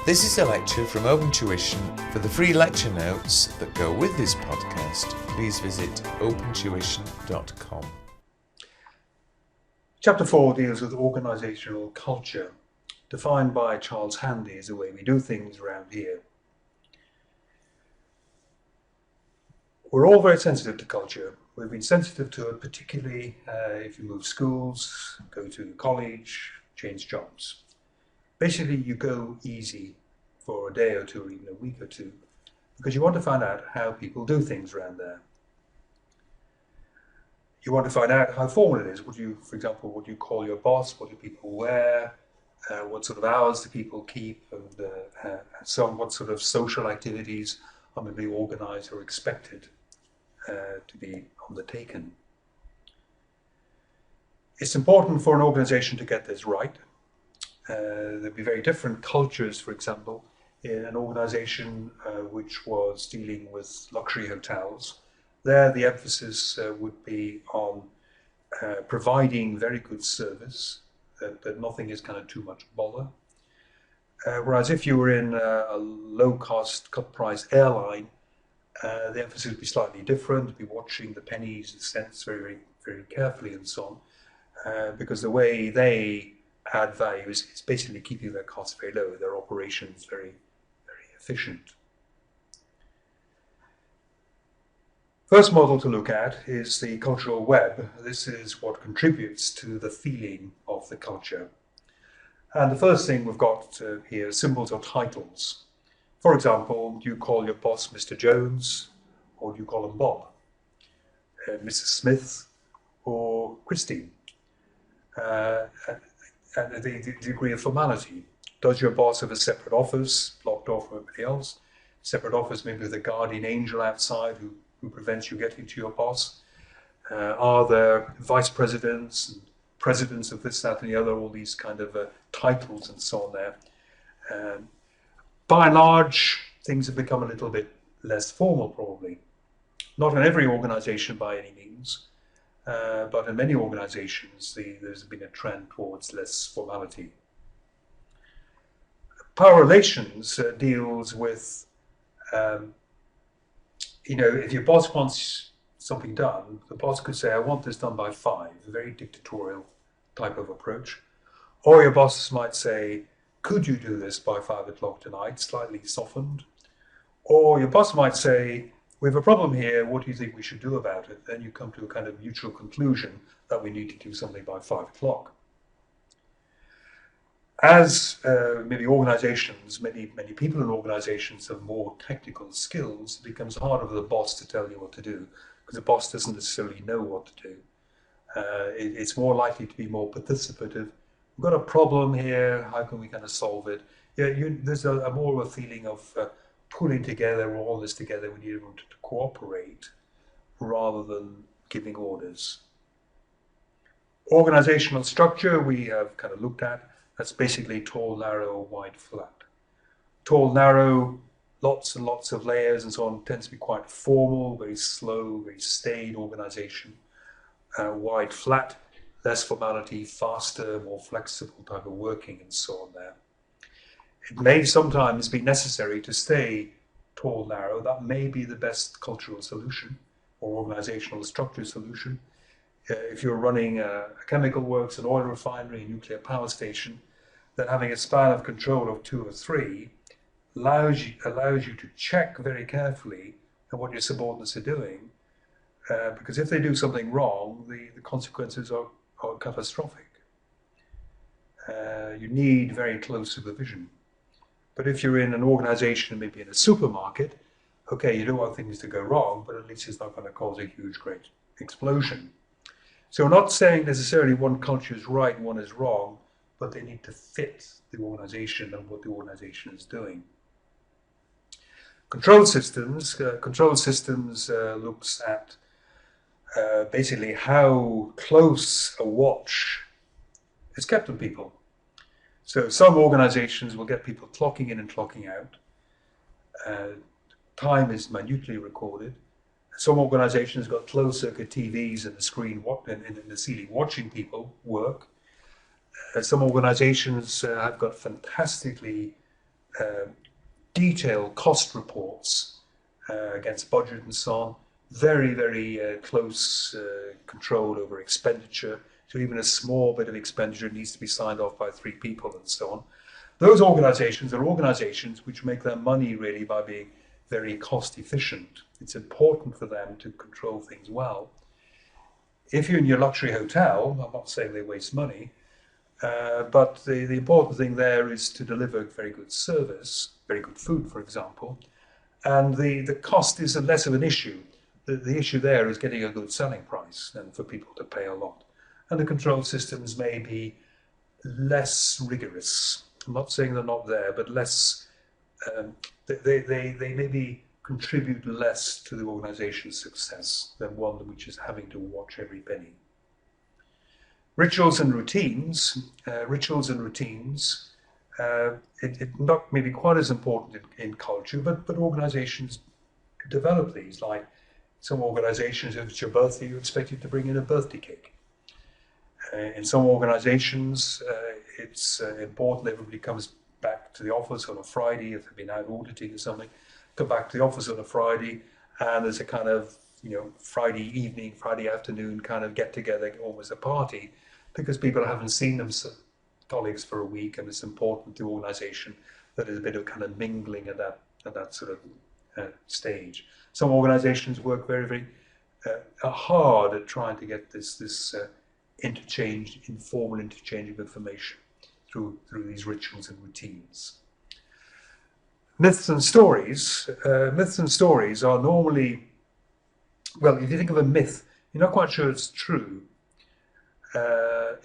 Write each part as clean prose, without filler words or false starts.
This is a lecture from Open Tuition. For the free lecture notes that go with this podcast, please visit opentuition.com. Chapter 4 deals with organisational culture, defined by Charles Handy as the way we do things around here. We're all very sensitive to culture. We've been sensitive to it, particularly if you move schools, go to college, change jobs. Basically, you go easy for a day or two, or even a week or two, because you want to find out how people do things around there. You want to find out how formal it is. For example, what do you call your boss? What do people wear? What sort of hours do people keep? And so on. What sort of social activities are maybe organised or expected to be undertaken? It's important for an organisation to get this right. There'd be very different cultures, for example, in an organisation which was dealing with luxury hotels. There, the emphasis would be on providing very good service, that nothing is kind of too much bother. Whereas if you were in a low-cost, cut-price airline, the emphasis would be slightly different. Be watching the pennies and cents very, very carefully and so on, because the way they add value is basically keeping their costs very low, their operations very, very efficient. First model to look at is the cultural web. This is what contributes to the feeling of the culture. And the first thing we've got here, symbols or titles. For example, do you call your boss Mr. Jones, or do you call him Bob? Mrs. Smith or Christine? And the degree of formality. Does your boss have a separate office, blocked off from everybody else? Separate office, maybe with a guardian angel outside who prevents you getting to your boss? Are there vice presidents and presidents of this, that, and the other, all these kind of titles and so on there? By and large, things have become a little bit less formal, probably. Not in every organisation by any means, but in many organisations, there's been a trend towards less formality. Power relations deals with, if your boss wants something done, the boss could say, I want this done by 5, a very dictatorial type of approach. Or your boss might say, could you do this by 5 o'clock tonight, slightly softened? Or your boss might say, we have a problem here, what do you think we should do about it? Then you come to a kind of mutual conclusion that we need to do something by 5 o'clock. As maybe organizations, many people in organizations have more technical skills, it becomes harder for the boss to tell you what to do, because the boss doesn't necessarily know what to do. It's more likely to be more participative. We've got a problem here, how can we kind of solve it? There's a more of a feeling of pulling together all this together. We need everyone to cooperate rather than giving orders. Organizational structure we have kind of looked at. That's basically tall, narrow, wide, flat. Tall, narrow, lots and lots of layers and so on, tends to be quite formal, very slow, very staid organization. Wide, flat, less formality, faster, more flexible type of working and so on there. It may sometimes be necessary to stay tall, narrow. That may be the best cultural solution or organizational structure solution. If you're running a chemical works, an oil refinery, a nuclear power station, then having a span of control of 2 or 3 allows you to check very carefully at what your subordinates are doing, because if they do something wrong, the consequences are catastrophic. You need very close supervision. But if you're in an organization, maybe in a supermarket, okay, you don't want things to go wrong, but at least it's not going to cause a huge, great explosion. So we're not saying necessarily one culture is right and one is wrong, but they need to fit the organization and what the organization is doing. Control systems looks at basically how close a watch is kept on people. So some organizations will get people clocking in and clocking out. Time is minutely recorded. Some organizations got closed circuit TVs and the screen in the ceiling watching people work. Some organizations have got fantastically detailed cost reports against budget and so on. Very, very close control over expenditure. So even a small bit of expenditure needs to be signed off by 3 people and so on. Those organizations are organizations which make their money really by being very cost efficient. It's important for them to control things well. If you're in your luxury hotel, I'm not saying they waste money, but the important thing there is to deliver very good service, very good food, for example, and the cost is less of an issue. The issue there is getting a good selling price and for people to pay a lot. And the control systems may be less rigorous. I'm not saying they're not there, but less. They maybe contribute less to the organization's success than one which is having to watch every penny. Rituals and routines. It's not maybe quite as important in culture, but organizations develop these. Like some organizations, if it's your birthday, you're expected to bring in a birthday cake. In some organizations, it's important that everybody comes back to the office on a Friday if they've been out auditing or something. Come back to the office on a Friday, and there's a kind of Friday evening, Friday afternoon kind of get together, almost a party, because people haven't seen them colleagues for a week, and it's important to the organisation that there's a bit of kind of mingling at that sort of stage. Some organisations work very, very hard at trying to get this informal interchange of information through these rituals and routines. Myths and stories. Myths and stories are normally, well, if you think of a myth, you're not quite sure it's true.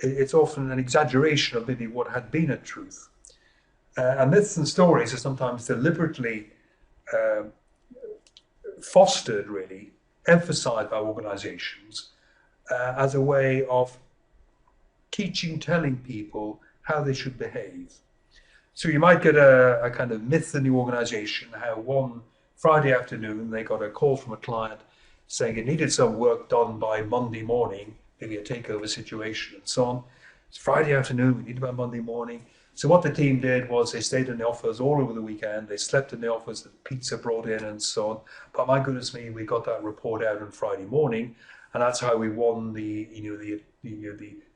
It's often an exaggeration of maybe what had been a truth. And myths and stories are sometimes deliberately fostered, really, emphasized by organizations as a way of telling people how they should behave. So you might get a kind of myth in the organization, how one Friday afternoon they got a call from a client saying it needed some work done by Monday morning, maybe a takeover situation and so on. It's Friday afternoon, we need it by Monday morning. So what the team did was they stayed in the office all over the weekend, they slept in the office, the pizza brought in and so on. But my goodness me, we got that report out on Friday morning, and that's how we won the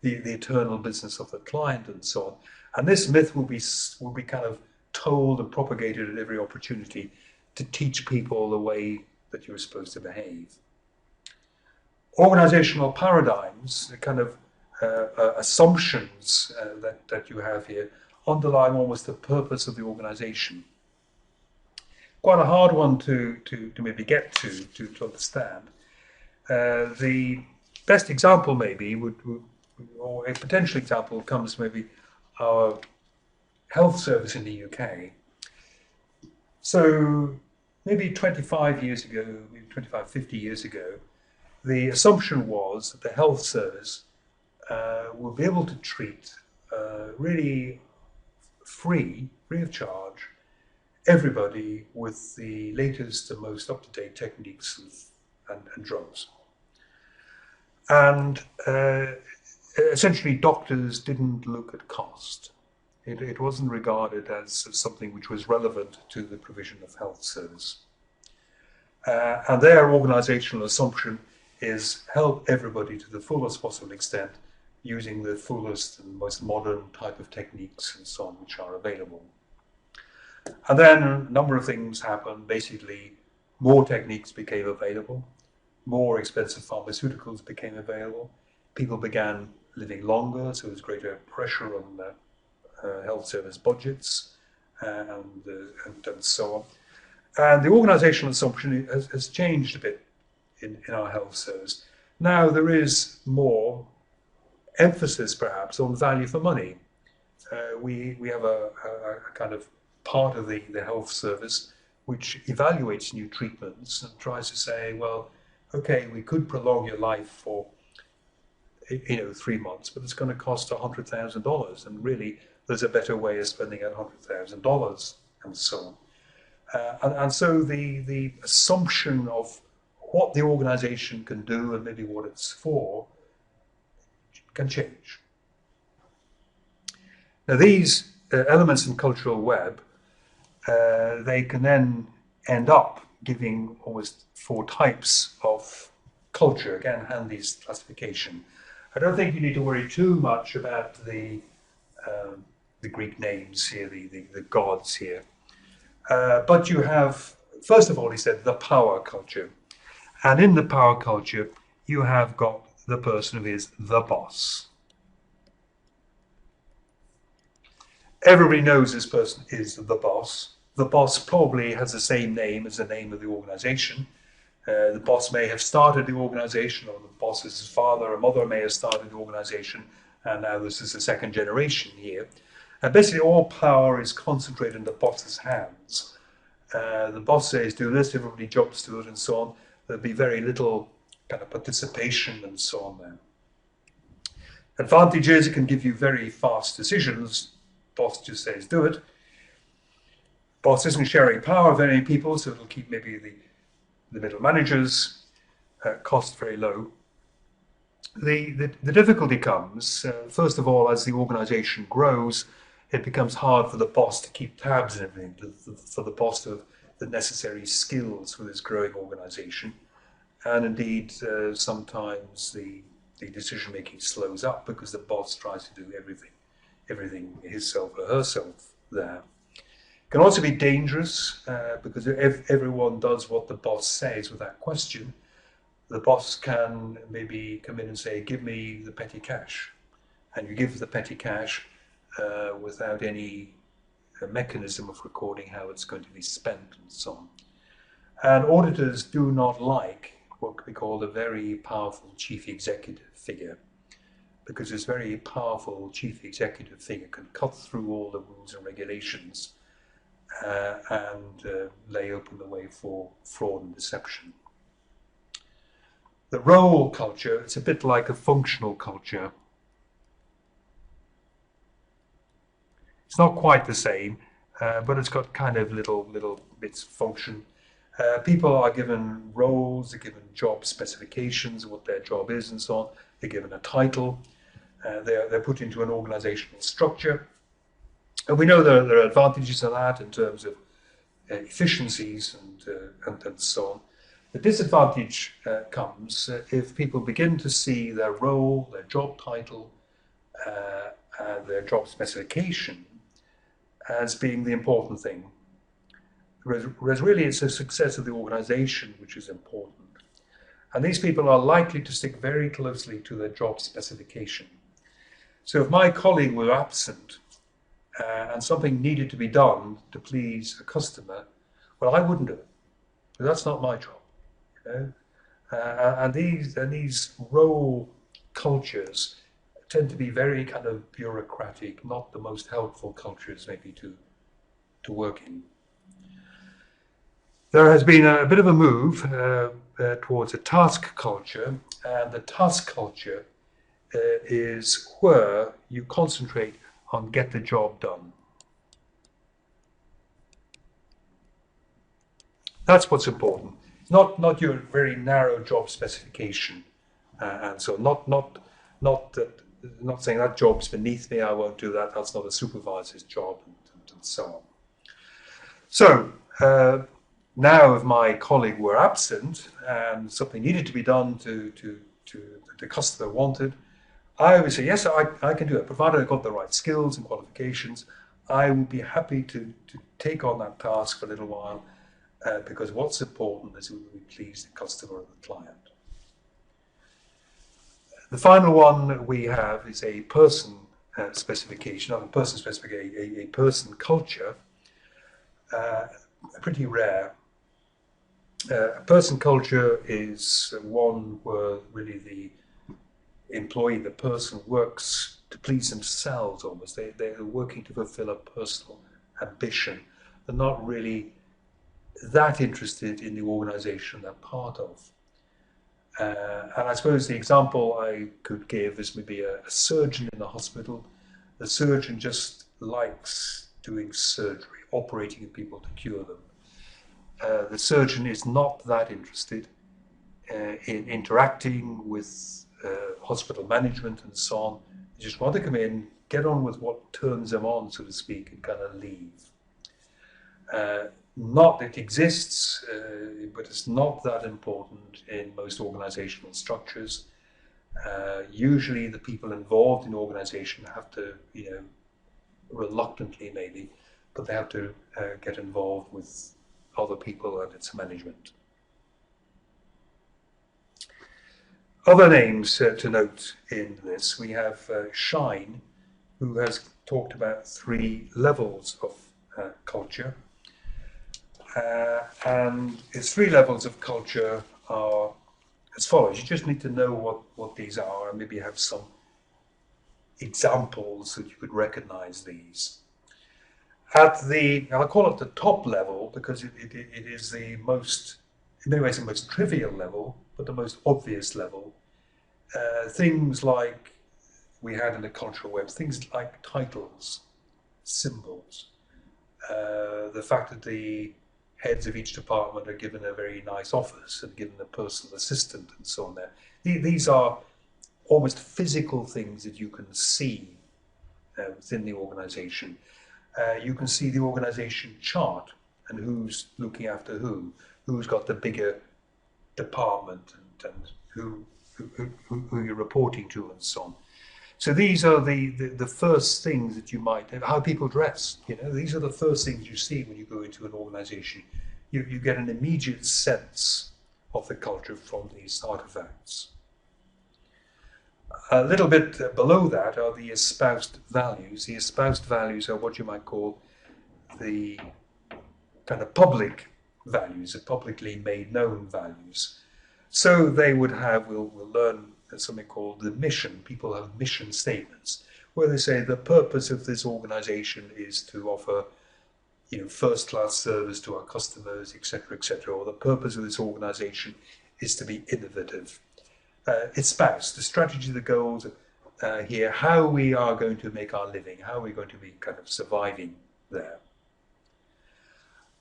eternal business of the client and so on. And this myth will be kind of told and propagated at every opportunity to teach people the way that you're supposed to behave. Organizational paradigms, the kind of assumptions that you have here, underlying almost the purpose of the organization. Quite a hard one to maybe get to understand. The best example maybe or a potential example comes maybe our health service in the UK. So maybe 25 years ago, maybe 25, 50 years ago, the assumption was that the health service will be able to treat really free of charge, everybody with the latest and most up-to-date techniques and drugs. And essentially doctors didn't look at cost. It wasn't regarded as something which was relevant to the provision of health service. And their organizational assumption is help everybody to the fullest possible extent using the fullest and most modern type of techniques and so on which are available. And then a number of things happened. Basically, more techniques became available, more expensive pharmaceuticals became available, people began living longer, so there was greater pressure on health service budgets and so on. And the organizational assumption has changed a bit in our health service. Now there is more emphasis perhaps on value for money. We have a kind of part of the health service which evaluates new treatments and tries to say, well, okay, we could prolong your life for 3 months, but it's going to cost $100,000, and really there's a better way of spending $100,000 and so on. And so the assumption of what the organization can do and maybe what it's for can change. Now these elements in cultural web they can then end up giving almost 4 types of culture. Again, Handy's classification. I don't think you need to worry too much about the Greek names here, the gods here. But you have, first of all, he said, the power culture. And in the power culture, you have got the person who is the boss. Everybody knows this person is the boss. The boss probably has the same name as the name of the organization. The boss may have started the organization, or the boss's father or mother may have started the organization, and now this is the second generation here. And basically all power is concentrated in the boss's hands. The boss says do this, everybody jumps to it and so on. There'll be very little kind of participation and so on there. Advantages, it can give you very fast decisions. Boss just says do it. Boss isn't sharing power with any people, so it'll keep maybe the middle managers' cost very low. The difficulty comes, first of all, as the organization grows, it becomes hard for the boss to keep tabs and everything, for the boss to have the necessary skills for this growing organization. And indeed, sometimes the decision-making slows up because the boss tries to do everything himself or herself there. It can also be dangerous because if everyone does what the boss says without question, the boss can maybe come in and say, give me the petty cash. And you give the petty cash without any mechanism of recording how it's going to be spent and so on. And auditors do not like what could be called a very powerful chief executive figure, because this very powerful chief executive figure can cut through all the rules and regulations and lay open the way for fraud and deception. The role culture, it's a bit like a functional culture. It's not quite the same, but it's got kind of little bits of function. People are given roles, they're given job specifications, what their job is and so on. They're given a title. They're put into an organizational structure. And we know there are advantages of that in terms of efficiencies and so on. The disadvantage comes if people begin to see their role, their job title, and their job specification as being the important thing. Whereas really it's the success of the organization which is important. And these people are likely to stick very closely to their job specification. So if my colleague were absent and something needed to be done to please a customer, well, I wouldn't do it. But that's not my job. You know? And these role cultures tend to be very kind of bureaucratic, not the most helpful cultures maybe to work in. There has been a bit of a move towards a task culture, and the task culture is where you concentrate on get the job done. That's what's important. Not your very narrow job specification, and so not saying that job's beneath me, I won't do that. That's not a supervisor's job, and so on. So now, if my colleague were absent and something needed to be done to the customer wanted, I would say yes, I can do it, provided I've got the right skills and qualifications. I would be happy to take on that task for a little while. Because what's important is we please the customer or the client. The final one we have is a person specification, not a person specification, a person culture, pretty rare. A person culture is one where really the employee, the person, works to please themselves almost. They're working to fulfill a personal ambition. They're not really that interested in the organization they're part of. And I suppose the example I could give is maybe a surgeon in a hospital. The surgeon just likes doing surgery, operating on people to cure them. The surgeon is not that interested in interacting with hospital management and so on. They just want to come in, get on with what turns them on, so to speak, and kind of leave. Not it exists, but it's not that important in most organizational structures. Usually the people involved in organization have to, reluctantly maybe, but they have to get involved with other people and its management. Other names to note in this, we have Shine, who has talked about 3 levels of culture. And its 3 levels of culture are as follows. You just need to know what these are, and maybe have some examples that you could recognize these. I'll call it the top level because it is the most, in many ways, the most trivial level, but the most obvious level. Things like we had in the cultural web, things like titles, symbols, the fact that the heads of each department are given a very nice office and given a personal assistant and so on there. These are almost physical things that you can see within the organization. You can see the organization chart and who's looking after who's got the bigger department and who you're reporting to and so on. So these are the first things that you might, how people dress, these are the first things you see when you go into an organization. You get an immediate sense of the culture from these artifacts. A little bit below that are the espoused values. The espoused values are what you might call the kind of public values, the publicly made known values. So they would have, we'll learn something called the mission. People have mission statements where they say the purpose of this organization is to offer first-class service to our customers, etc., etc., or the purpose of this organization is to be innovative. Espouse the strategy, the goals here, how we are going to make our living, how we're going to be kind of surviving there.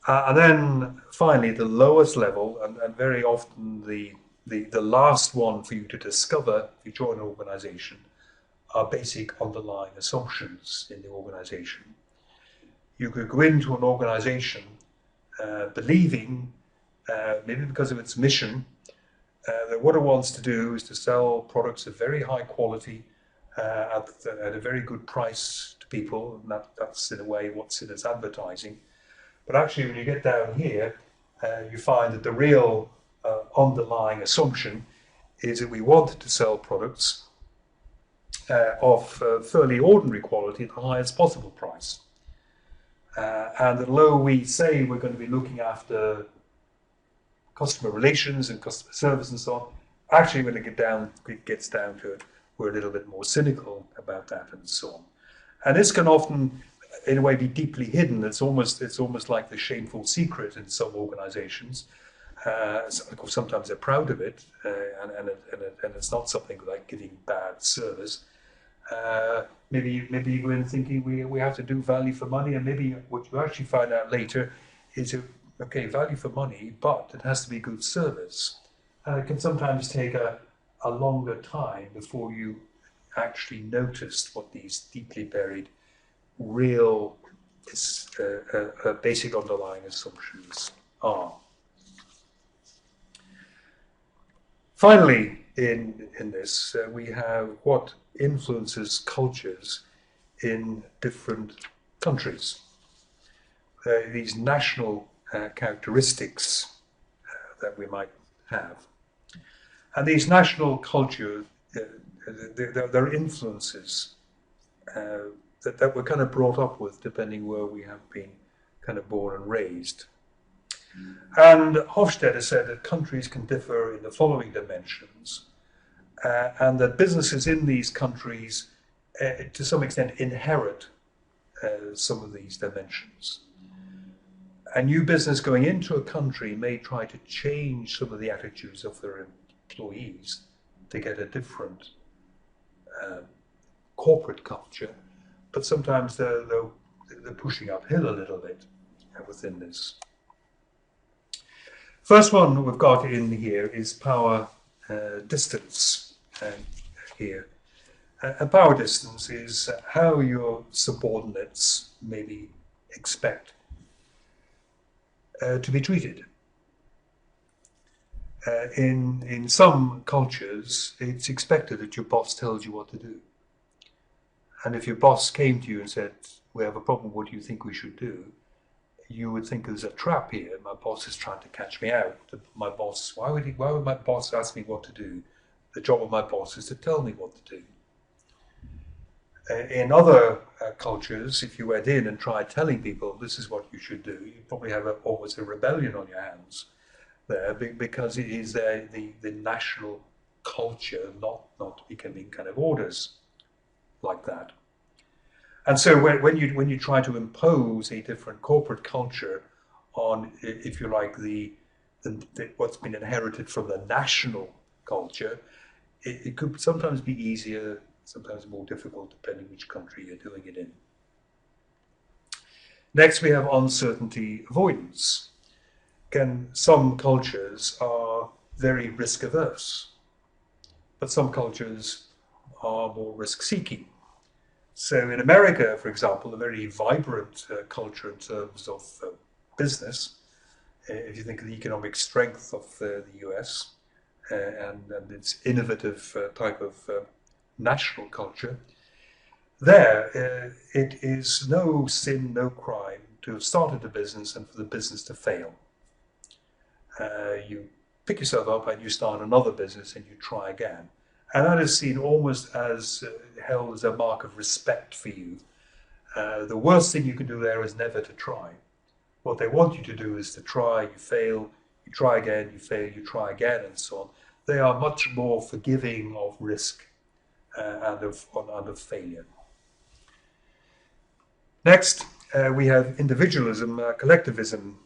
And then finally, the lowest level, and very often the last one for you to discover if you join an organization, are basic underlying assumptions in the organization. You could go into an organization believing, maybe because of its mission, that what it wants to do is to sell products of very high quality at a very good price to people, and that's in a way what's in its advertising. But actually, when you get down here, you find that the real underlying assumption is that we want to sell products of fairly ordinary quality at the highest possible price. And although we say we're going to be looking after customer relations and customer service and so on, actually when it gets down to it, we're a little bit more cynical about that and so on. And this can often, in a way, be deeply hidden. It's almost like the shameful secret in some organizations. Sometimes they're proud of it, and it's not something like giving bad service. Maybe you go in thinking we have to do value for money, and maybe what you actually find out later is okay, value for money, but it has to be good service. And it can sometimes take a longer time before you actually noticed what these deeply buried, real, basic underlying assumptions are. Finally, in this, we have what influences cultures in different countries. These national characteristics that we might have. And these national cultures, their influences that we're kind of brought up with, depending where we have been kind of born and raised. And Hofstede said that countries can differ in the following dimensions, and that businesses in these countries, to some extent, inherit some of these dimensions. A new business going into a country may try to change some of the attitudes of their employees to get a different corporate culture, but sometimes they're pushing uphill a little bit within this. First one we've got in here is power distance here. And power distance is how your subordinates maybe expect to be treated. In some cultures, it's expected that your boss tells you what to do. And if your boss came to you and said, "We have a problem, what do you think we should do?" you would think there's a trap here. My boss is trying to catch me out. Why would my boss ask me what to do? The job of my boss is to tell me what to do. In other cultures, if you went in and tried telling people this is what you should do, you'd probably have almost a rebellion on your hands there, because it is the national culture, not becoming kind of orders like that. And so when you try to impose a different corporate culture on, if you like, what's been inherited from the national culture, it could sometimes be easier, sometimes more difficult, depending which country you're doing it in. Next, we have uncertainty avoidance. Again, some cultures are very risk averse, but some cultures are more risk seeking. So in America, for example, a very vibrant culture in terms of business, if you think of the economic strength of the US and its innovative type of national culture, there it is no sin, no crime to have started a business and for the business to fail. You pick yourself up and you start another business and you try again. And that is seen almost as held as a mark of respect for you. The worst thing you can do there is never to try. What they want you to do is to try, you fail, you try again, you fail, you try again, and so on. They are much more forgiving of risk and of failure. Next, we have individualism, collectivism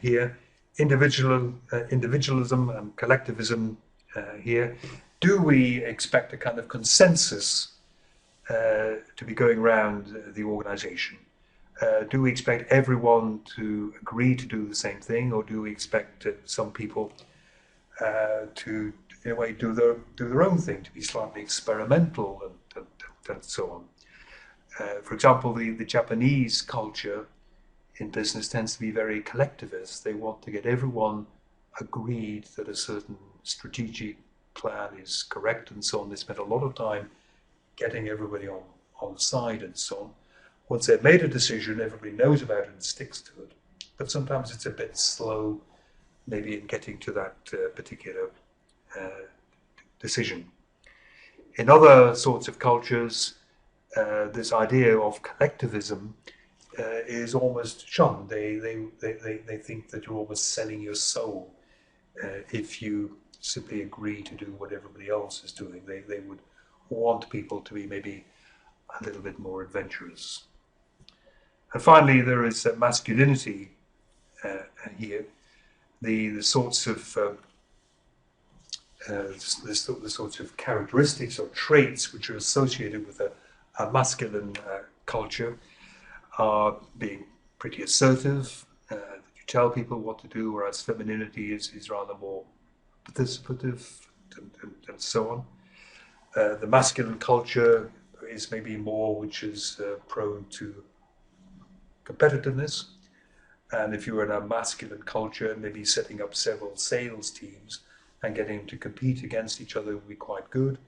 here. Individualism and collectivism here. Do we expect a kind of consensus to be going around the organization? Do we expect everyone to agree to do the same thing, or do we expect some people to, in a way, do their own thing, to be slightly experimental and so on? For example, the Japanese culture in business tends to be very collectivist. They want to get everyone agreed that a certain strategic plan is correct and so on. They spend a lot of time getting everybody on side and so on. Once they've made a decision, everybody knows about it and sticks to it. But sometimes it's a bit slow, maybe in getting to that particular decision. In other sorts of cultures, this idea of collectivism is almost shunned. They think that you're almost selling your soul if you simply agree to do what everybody else is doing. They would want people to be maybe a little bit more adventurous. And finally, there is masculinity here. The sorts of the sorts of characteristics or traits which are associated with a masculine culture are being pretty assertive. You tell people what to do, whereas femininity is rather more participative and so on. The masculine culture is maybe more which is prone to competitiveness. And if you were in a masculine culture, maybe setting up several sales teams and getting them to compete against each other would be quite good.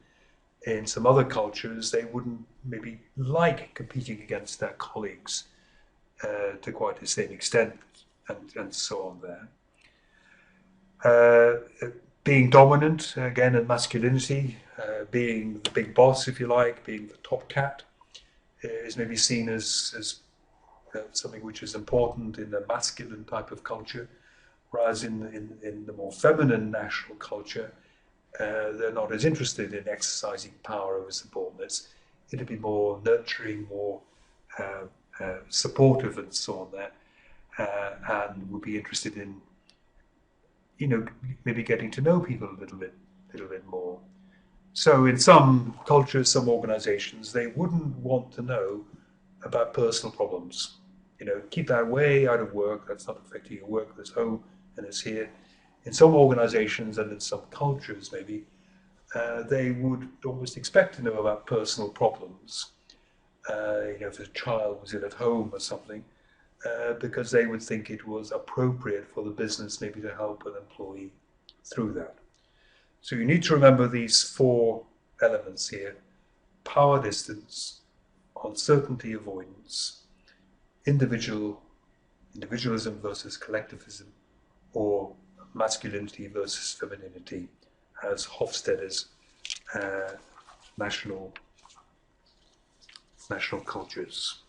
In some other cultures, they wouldn't maybe like competing against their colleagues to quite the same extent, and so on there. Being dominant, again, in masculinity, being the big boss, if you like, being the top cat, is maybe seen as something which is important in the masculine type of culture, whereas in the more feminine national culture, they're not as interested in exercising power over subordinates. It'd be more nurturing, more supportive, and so on there, and would be interested in, maybe getting to know people a little bit more. So in some cultures, some organizations, they wouldn't want to know about personal problems. Keep that way out of work. That's not affecting your work. There's home and there's here. In some organizations and in some cultures, maybe, they would almost expect to know about personal problems. If a child was ill at home or something, because they would think it was appropriate for the business maybe to help an employee through that. So you need to remember these four elements here: power distance, uncertainty avoidance, individualism versus collectivism, or masculinity versus femininity, as Hofstadter's national cultures.